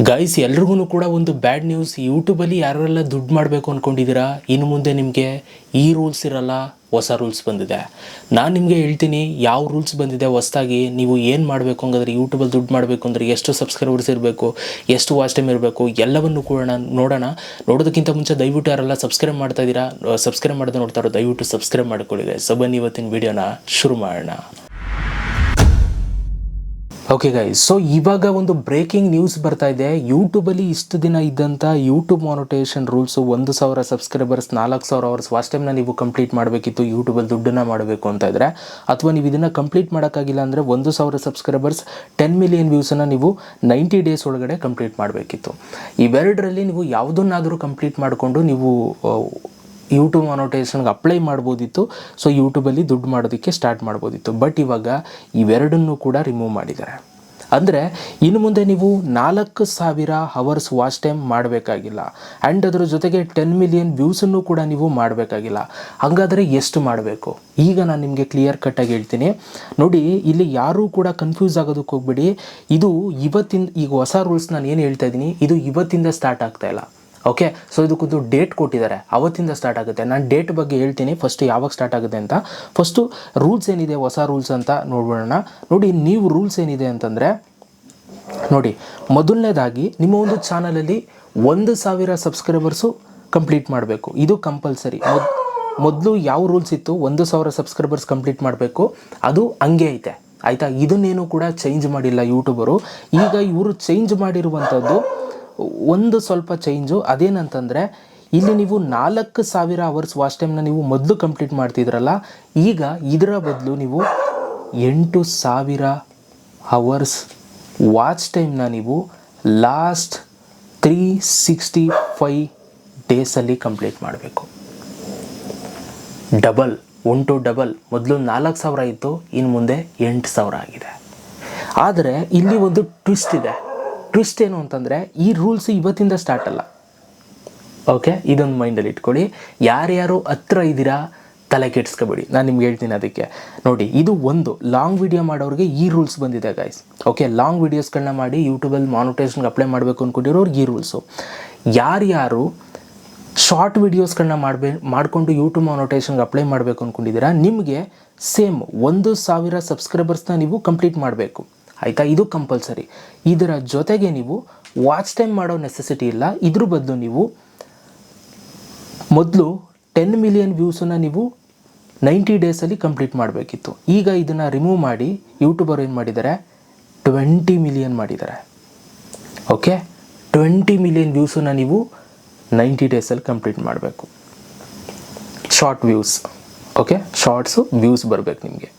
Guys ಎಲ್ರಿಗೂ ಕೂಡ ಒಂದು ಬ್ಯಾಡ್ ನ್ಯೂಸ್. ಯೂಟ್ಯೂಬಲ್ಲಿ ಯಾರೆಲ್ಲ ದುಡ್ಡು ಮಾಡಬೇಕು ಅಂದ್ಕೊಂಡಿದ್ದೀರಾ, ಇನ್ನು ಮುಂದೆ ನಿಮಗೆ ಈ ರೂಲ್ಸ್ ಇರಲ್ಲ, ಹೊಸ ರೂಲ್ಸ್ ಬಂದಿದೆ. ನಾನು ನಿಮಗೆ ಹೇಳ್ತೀನಿ ಯಾವ ರೂಲ್ಸ್ ಬಂದಿದೆ ಹೊಸದಾಗಿ. ನೀವು ಏನು ಮಾಡಬೇಕು ಹಂಗಾದ್ರೆ ಯೂಟ್ಯೂಬಲ್ಲಿ ದುಡ್ಡು ಮಾಡಬೇಕು ಅಂದರೆ ಎಷ್ಟು ಸಬ್ಸ್ಕ್ರೈಬರ್ಸ್ ಇರಬೇಕು, ಎಷ್ಟು ವಾಚ್ ಟೈಮ್ ಇರಬೇಕು, ಎಲ್ಲವನ್ನು ಕೂಡ ನೋಡೋಣ. ನೋಡೋದಕ್ಕಿಂತ ಮುಂಚೆ ದಯವಿಟ್ಟು ಯಾರೆಲ್ಲ ಸಬ್ಸ್ಕ್ರೈಬ್ ಮಾಡ್ತಾ ಇದ್ದೀರಾ, ಸಬ್ಸ್ಕ್ರೈಬ್ ಮಾಡೋದು ನೋಡ್ತಾ ಇರೋ ದಯವಿಟ್ಟು ಸಬ್ಸ್ಕ್ರೈಬ್ ಮಾಡ್ಕೊಳ್ಳಿ ಗೈಸ್. ಸೊ ಬನ್ನಿ ಇವತ್ತಿನ ವಿಡಿಯೋನ ಶುರು ಮಾಡೋಣ. ಓಕೆ ಗೈಸ್, ಸೊ ಇವಾಗ ಒಂದು ಬ್ರೇಕಿಂಗ್ ನ್ಯೂಸ್ ಬರ್ತಾ ಇದೆ. ಯೂಟ್ಯೂಬಲ್ಲಿ ಇಷ್ಟು ದಿನ ಇದ್ದಂಥ YouTube monetisation rules 1,000 subscribers 4,000 hours watch ಟೈಮ್ನ ನೀವು ಕಂಪ್ಲೀಟ್ ಮಾಡಬೇಕಿತ್ತು ಯೂಟ್ಯೂಬಲ್ಲಿ ದುಡ್ಡನ್ನು ಮಾಡಬೇಕು ಅಂತ ಇದ್ದರೆ, ಅಥವಾ ನೀವು ಇದನ್ನು ಕಂಪ್ಲೀಟ್ ಮಾಡೋಕ್ಕಾಗಿಲ್ಲ ಅಂದರೆ 1,000 ಸಬ್ಸ್ಕ್ರೈಬರ್ಸ್ 10 ಮಿಲಿಯನ್ ವ್ಯೂಸನ್ನು ನೀವು 90 ಡೇಸ್ ಒಳಗಡೆ ಕಂಪ್ಲೀಟ್ ಮಾಡಬೇಕಿತ್ತು. ಇವೆರಡರಲ್ಲಿ ನೀವು ಯಾವುದನ್ನಾದರೂ ಕಂಪ್ಲೀಟ್ ಮಾಡಿಕೊಂಡು ನೀವು ಯೂಟ್ಯೂಬ್ ಮಾನಿಟೈಸೇಷನ್ಗೆ ಅಪ್ಲೈ ಮಾಡ್ಬೋದಿತ್ತು. ಸೊ ಯೂಟ್ಯೂಬಲ್ಲಿ ದುಡ್ಡು ಮಾಡೋದಕ್ಕೆ ಸ್ಟಾರ್ಟ್ ಮಾಡ್ಬೋದಿತ್ತು. ಬಟ್ ಇವಾಗ ಇವೆರಡನ್ನೂ ಕೂಡ ರಿಮೂವ್ ಮಾಡಿದ್ದಾರೆ. ಅಂದರೆ ಇನ್ನು ಮುಂದೆ ನೀವು 4,000 ಅವರ್ಸ್ ವಾಚ್ ಟೈಮ್ ಮಾಡಬೇಕಾಗಿಲ್ಲ, ಆ್ಯಂಡ್ ಅದರ ಜೊತೆಗೆ 10 ಮಿಲಿಯನ್ ವ್ಯೂಸನ್ನು ಕೂಡ ನೀವು ಮಾಡಬೇಕಾಗಿಲ್ಲ. ಹಾಗಾದರೆ ಎಷ್ಟು ಮಾಡಬೇಕು? ಈಗ ನಾನು ನಿಮಗೆ ಕ್ಲಿಯರ್ ಕಟ್ಟಾಗಿ ಹೇಳ್ತೀನಿ ನೋಡಿ. ಇಲ್ಲಿ ಯಾರೂ ಕೂಡ ಕನ್ಫ್ಯೂಸ್ ಆಗೋದಕ್ಕೆ ಹೋಗ್ಬೇಡಿ. ಇದು ಇವತ್ತಿಂದ, ಈಗ ಹೊಸ ರೂಲ್ಸ್ ನಾನು ಏನು ಹೇಳ್ತಾ ಇದ್ದೀನಿ, ಇದು ಇವತ್ತಿಂದ ಸ್ಟಾರ್ಟ್ ಆಗ್ತಾ ಇಲ್ಲ. ಓಕೆ, ಸೊ ಇದಕ್ಕೊಂದು ಡೇಟ್ ಕೊಟ್ಟಿದ್ದಾರೆ, ಅವತ್ತಿಂದ ಸ್ಟಾರ್ಟ್ ಆಗುತ್ತೆ. ನಾನು ಡೇಟ್ ಬಗ್ಗೆ ಹೇಳ್ತೀನಿ ಫಸ್ಟ್ ಯಾವಾಗ ಸ್ಟಾರ್ಟ್ ಆಗುತ್ತೆ ಅಂತ. ಫಸ್ಟು ರೂಲ್ಸ್ ಏನಿದೆ, ಹೊಸ ರೂಲ್ಸ್ ಅಂತ ನೋಡ್ಬಿಡೋಣ. ನೋಡಿ, ನೀವು ರೂಲ್ಸ್ ಏನಿದೆ ಅಂತಂದರೆ ನೋಡಿ, ಮೊದಲನೇದಾಗಿ ನಿಮ್ಮ ಒಂದು ಚಾನಲಲ್ಲಿ 1,000 ಸಬ್ಸ್ಕ್ರೈಬರ್ಸು ಕಂಪ್ಲೀಟ್ ಮಾಡಬೇಕು. ಇದು ಕಂಪಲ್ಸರಿ. ಮೊದಲು ಯಾವ ರೂಲ್ಸ್ ಇತ್ತು, 1,000 ಸಬ್ಸ್ಕ್ರೈಬರ್ಸ್ ಕಂಪ್ಲೀಟ್ ಮಾಡಬೇಕು, ಅದು ಹಂಗೆ ಐತೆ ಆಯಿತಾ. ಇದನ್ನೇನು ಕೂಡ ಚೇಂಜ್ ಮಾಡಿಲ್ಲ ಯೂಟ್ಯೂಬರು. ಈಗ ಇವರು ಚೇಂಜ್ ಮಾಡಿರುವಂಥದ್ದು ಒಂದು ಸ್ವಲ್ಪ ಚೇಂಜು. ಅದೇನಂತಂದರೆ ಇಲ್ಲಿ ನೀವು 4,000 ಅವರ್ಸ್ ವಾಚ್ ಟೈಮ್ನ ನೀವು ಮೊದಲು ಕಂಪ್ಲೀಟ್ ಮಾಡ್ತಿದ್ರಲ್ಲ, ಈಗ ಇದರ ಬದಲು ನೀವು 8,000 ಅವರ್ಸ್ ವಾಚ್ ಟೈಮ್ನ ನೀವು ಲಾಸ್ಟ್ 365 ಡೇಸಲ್ಲಿ ಕಂಪ್ಲೀಟ್ ಮಾಡಬೇಕು. Double, 1 to double. ಮೊದಲು 4,000 ಇತ್ತು, ಇನ್ನು ಮುಂದೆ 8,000 ಆಗಿದೆ. ಆದರೆ ಇಲ್ಲಿ ಒಂದು ಟ್ವಿಸ್ಟ್ ಇದೆ. ಟ್ವಿಸ್ಟ್ ಏನು ಅಂತಂದರೆ, ಈ ರೂಲ್ಸ್ ಇವತ್ತಿಂದ ಸ್ಟಾರ್ಟ್ ಅಲ್ಲ. ಓಕೆ, ಇದೊಂದು ಮೈಂಡಲ್ಲಿ ಇಟ್ಕೊಳ್ಳಿ. ಯಾರ್ಯಾರು ಹತ್ರ ಇದ್ದೀರಾ ತಲೆ ಕೆಡಿಸ್ಕೊಬೇಡಿ, ನಾನು ನಿಮ್ಗೆ ಹೇಳ್ತೀನಿ. ಅದಕ್ಕೆ ನೋಡಿ, ಇದು ಒಂದು ಲಾಂಗ್ ವಿಡಿಯೋ ಮಾಡೋರಿಗೆ ಈ ರೂಲ್ಸ್ ಬಂದಿದೆ ಗೈಸ್. ಓಕೆ, ಲಾಂಗ್ ವೀಡಿಯೋಸ್ಗಳನ್ನ ಮಾಡಿ ಯೂಟ್ಯೂಬಲ್ಲಿ ಮಾನಿಟೈಸೇಷನ್ಗೆ ಅಪ್ಲೈ ಮಾಡಬೇಕು ಅಂದ್ಕೊಂಡಿರೋರ್ಗೆ ಈ ರೂಲ್ಸು. ಯಾರ್ಯಾರು ಶಾರ್ಟ್ ವೀಡಿಯೋಸ್ಗಳನ್ನ ಮಾಡಿಕೊಂಡು ಯೂಟ್ಯೂಬ್ ಮಾನಿಟೈಸೇಷನ್ಗೆ ಅಪ್ಲೈ ಮಾಡಬೇಕು ಅಂದ್ಕೊಂಡಿದ್ದೀರಾ, ನಿಮಗೆ ಸೇಮ್ 1,000 ಸಬ್ಸ್ಕ್ರೈಬರ್ಸ್ನ ನೀವು ಕಂಪ್ಲೀಟ್ ಮಾಡಬೇಕು ಆಯಿತಾ. ಇದು ಕಂಪಲ್ಸರಿ. ಇದರ ಜೊತೆಗೆ ನೀವು ವಾಚ್ ಟೈಮ್ ಮಾಡೋ ನೆಸೆಸಿಟಿ ಇಲ್ಲ. ಇದ್ರ ಬದಲು ನೀವು ಮೊದಲು 10 ಮಿಲಿಯನ್ ವ್ಯೂಸನ್ನು ನೀವು 90 ಡೇಸಲ್ಲಿ ಕಂಪ್ಲೀಟ್ ಮಾಡಬೇಕಿತ್ತು. ಈಗ ಇದನ್ನು ರಿಮೂವ್ ಮಾಡಿ ಯೂಟ್ಯೂಬರ್ ಏನು ಮಾಡಿದ್ದಾರೆ, 20 ಮಿಲಿಯನ್ ಮಾಡಿದ್ದಾರೆ. ಓಕೆ, 20 ಮಿಲಿಯನ್ ವ್ಯೂಸನ್ನು ನೀವು 90 ಡೇಸಲ್ಲಿ ಕಂಪ್ಲೀಟ್ ಮಾಡಬೇಕು. Short views. Okay, shorts views ಬರಬೇಕು ನಿಮಗೆ.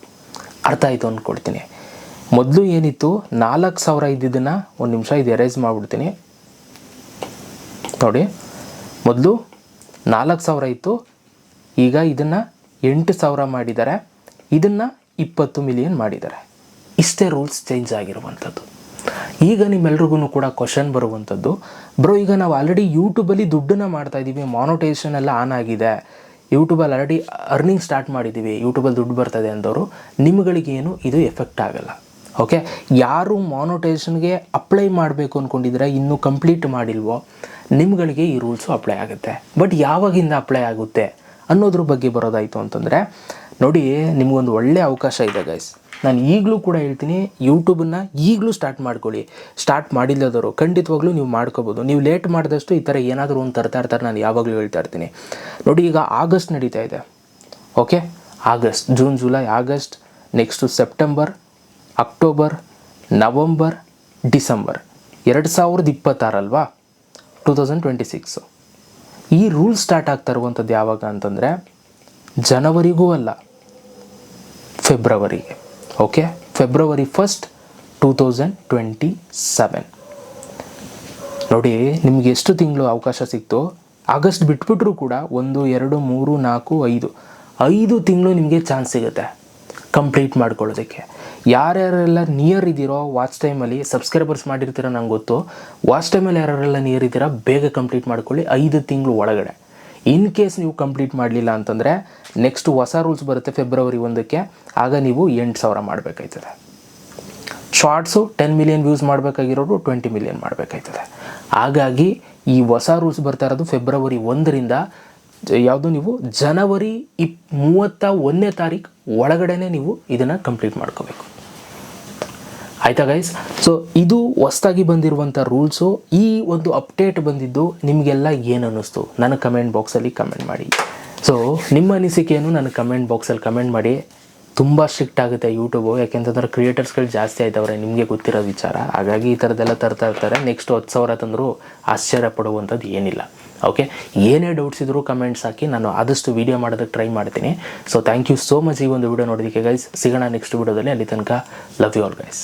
ಅರ್ಥ ಆಯಿತು ಅಂದ್ಕೊಳ್ತೀನಿ. ಮೊದಲು ಏನಿತ್ತು 4,000 ಇದ್ದಿದ್ದನ್ನು, ಒಂದು ನಿಮಿಷ ಇದು ಎರೇಸ್ ಮಾಡಿಬಿಡ್ತೀನಿ ನೋಡಿ. ಮೊದಲು 4,000 ಇತ್ತು, ಈಗ ಇದನ್ನು 8,000 ಮಾಡಿದ್ದಾರೆ, ಇದನ್ನು 20 ಮಿಲಿಯನ್ ಮಾಡಿದ್ದಾರೆ. ಇಷ್ಟೇ ರೂಲ್ಸ್ ಚೇಂಜ್ ಆಗಿರುವಂಥದ್ದು. ಈಗ ನಿಮ್ಮೆಲ್ರಿಗೂ ಕೂಡ ಕ್ವಶನ್ ಬರುವಂಥದ್ದು, ಬ್ರೋ ಈಗ ನಾವು ಆಲ್ರೆಡಿ ಯೂಟ್ಯೂಬಲ್ಲಿ ದುಡ್ಡನ್ನು ಮಾಡ್ತಾಯಿದ್ದೀವಿ, ಮಾನಿಟೈಸೇಷನ್ ಎಲ್ಲ ಆನ್ ಆಗಿದೆ, ಯೂಟ್ಯೂಬಲ್ಲಿ ಆಲ್ರೆಡಿ ಅರ್ನಿಂಗ್ ಸ್ಟಾರ್ಟ್ ಮಾಡಿದ್ದೀವಿ, ಯೂಟ್ಯೂಬಲ್ಲಿ ದುಡ್ಡು ಬರ್ತದೆ ಅಂದವರು, ನಿಮ್ಗಳಿಗೇನು ಇದು ಎಫೆಕ್ಟ್ ಆಗಲ್ಲ. ಓಕೆ, ಯಾರು ಮಾನಿಟೈಸೇಷನ್ಗೆ ಅಪ್ಲೈ ಮಾಡಬೇಕು ಅಂದ್ಕೊಂಡಿದ್ರೆ ಇನ್ನೂ ಕಂಪ್ಲೀಟ್ ಮಾಡಿಲ್ವೋ, ನಿಮ್ಗಳಿಗೆ ಈ ರೂಲ್ಸು ಅಪ್ಲೈ ಆಗುತ್ತೆ. ಬಟ್ ಯಾವಾಗಿಂದ ಅಪ್ಲೈ ಆಗುತ್ತೆ ಅನ್ನೋದ್ರ ಬಗ್ಗೆ ಬರೋದಾಯಿತು ಅಂತಂದರೆ ನೋಡಿ, ನಿಮಗೊಂದು ಒಳ್ಳೆಯ ಅವಕಾಶ ಇದೆ ಗೈಸ್. ನಾನು ಈಗಲೂ ಕೂಡ ಹೇಳ್ತೀನಿ, ಯೂಟ್ಯೂಬನ್ನು ಈಗಲೂ ಸ್ಟಾರ್ಟ್ ಮಾಡ್ಕೊಳ್ಳಿ. ಸ್ಟಾರ್ಟ್ ಮಾಡಿಲ್ಲದವರು ಖಂಡಿತವಾಗ್ಲೂ ನೀವು ಮಾಡ್ಕೋಬೋದು. ನೀವು ಲೇಟ್ ಮಾಡಿದಷ್ಟು ಈ ಥರ ಏನಾದರೂ ಒಂದು ತರ್ತಾ ಇರ್ತಾರೆ, ನಾನು ಯಾವಾಗಲೂ ಹೇಳ್ತಾ ಇರ್ತೀನಿ ನೋಡಿ. ಈಗ ಆಗಸ್ಟ್ ನಡೀತಾ ಇದೆ. Okay, August, June, July, August, next September, October, November, December 2026 ಅಲ್ವಾ, 2026. ಈ ರೂಲ್ ಸ್ಟಾರ್ಟ್ ಆಗ್ತಾ ಇರುವಂಥದ್ದು ಯಾವಾಗ ಅಂತಂದರೆ ಜನವರಿಗೂ ಅಲ್ಲ, ಫೆಬ್ರವರಿಗೆ. ಓಕೆ, ಫೆಬ್ರವರಿ 1, 2027 ನೋಡಿ. ನಿಮ್ಗೆ ಎಷ್ಟು ತಿಂಗಳು ಅವಕಾಶ ಸಿಕ್ತು. ಆಗಸ್ಟ್ ಬಿಟ್ಬಿಟ್ರೂ ಕೂಡ 1, 2, 3, 4, 5 ತಿಂಗಳು ನಿಮಗೆ ಚಾನ್ಸ್ ಸಿಗುತ್ತೆ ಕಂಪ್ಲೀಟ್ ಮಾಡ್ಕೊಳ್ಳೋದಕ್ಕೆ. ಯಾರ್ಯಾರೆಲ್ಲ ನಿಯರ್ ಇದ್ದೀರೋ ವಾಚ್ ಟೈಮಲ್ಲಿ, ಸಬ್ಸ್ಕ್ರೈಬರ್ಸ್ ಮಾಡಿರ್ತೀರೋ ನಂಗೆ ಗೊತ್ತು, ವಾಚ್ ಟೈಮಲ್ಲಿ ಯಾರ್ಯಾರೆಲ್ಲ ನಿಯರ್ ಇದ್ದೀರಾ ಬೇಗ ಕಂಪ್ಲೀಟ್ ಮಾಡ್ಕೊಳ್ಳಿ 5 ತಿಂಗಳು ಒಳಗಡೆ. ಇನ್ ಕೇಸ್ ನೀವು ಕಂಪ್ಲೀಟ್ ಮಾಡಲಿಲ್ಲ ಅಂತಂದರೆ ನೆಕ್ಸ್ಟ್ ಹೊಸ ರೂಲ್ಸ್ ಬರುತ್ತೆ ಫೆಬ್ರವರಿ 1ಕ್ಕೆ, ಆಗ ನೀವು 8,000 ಮಾಡಬೇಕಾಯ್ತದೆ. ಶಾರ್ಟ್ಸು 10 ಮಿಲಿಯನ್ ವ್ಯೂಸ್ ಮಾಡಬೇಕಾಗಿರೋರು 20 ಮಿಲಿಯನ್ ಮಾಡಬೇಕಾಯ್ತದೆ. ಹಾಗಾಗಿ ಈ ಹೊಸ ರೂಲ್ಸ್ ಬರ್ತಾ ಇರೋದು ಫೆಬ್ರವರಿ 1ರಿಂದ, ಯಾವುದು ನೀವು ಜನವರಿ 31ನೇ ತಾರೀಕು ಒಳಗಡೆನೆ ನೀವು ಇದನ್ನು ಕಂಪ್ಲೀಟ್ ಮಾಡ್ಕೋಬೇಕು. ಆಯಿತಾ ಗೈಸ್? ಸೊ ಇದು ಹೊಸದಾಗಿ ಬಂದಿರುವಂಥ ರೂಲ್ಸು. ಈ ಒಂದು ಅಪ್ಡೇಟ್ ಬಂದಿದ್ದು ನಿಮಗೆಲ್ಲ ಏನು ಅನ್ನಿಸ್ತು ನನಗೆ ಕಮೆಂಟ್ ಬಾಕ್ಸಲ್ಲಿ ಕಮೆಂಟ್ ಮಾಡಿ. ಸೊ ನಿಮ್ಮ ಅನಿಸಿಕೆಯನ್ನು ನನಗೆ ಕಮೆಂಟ್ ಬಾಕ್ಸಲ್ಲಿ ಕಮೆಂಟ್ ಮಾಡಿ. ತುಂಬ ಸ್ಟ್ರಿಕ್ಟ್ ಆಗುತ್ತೆ ಯೂಟ್ಯೂಬು, ಯಾಕೆಂತಂದ್ರೆ ಕ್ರಿಯೇಟರ್ಸ್ಗಳು ಜಾಸ್ತಿ ಆಯ್ತವ್ರೆ, ನಿಮಗೆ ಗೊತ್ತಿರೋ ವಿಚಾರ. ಹಾಗಾಗಿ ಈ ಥರದ್ದೆಲ್ಲ ತರ್ತಾ ಇರ್ತಾರೆ. ನೆಕ್ಸ್ಟ್ 10,000 ತಂದರೂ ಆಶ್ಚರ್ಯ ಪಡುವಂಥದ್ದು ಏನಿಲ್ಲ. ಓಕೆ, ಏನೇ ಡೌಟ್ಸ್ ಇದ್ದರೂ ಕಮೆಂಟ್ಸ್ ಹಾಕಿ, ನಾನು ಆದಷ್ಟು ವೀಡಿಯೋ ಮಾಡೋದಕ್ಕೆ ಟ್ರೈ ಮಾಡ್ತೀನಿ. So thank you so much ಈ ಒಂದು ವಿಡಿಯೋ ನೋಡೋದಕ್ಕೆ ಗೈಸ್. ಸಿಗೋಣ ನೆಕ್ಸ್ಟ್ ವಿಡಿಯೋದಲ್ಲಿ. ಅಲ್ಲಿ ತನಕ ಲವ್ ಯು ಆಲ್ ಗೈಸ್.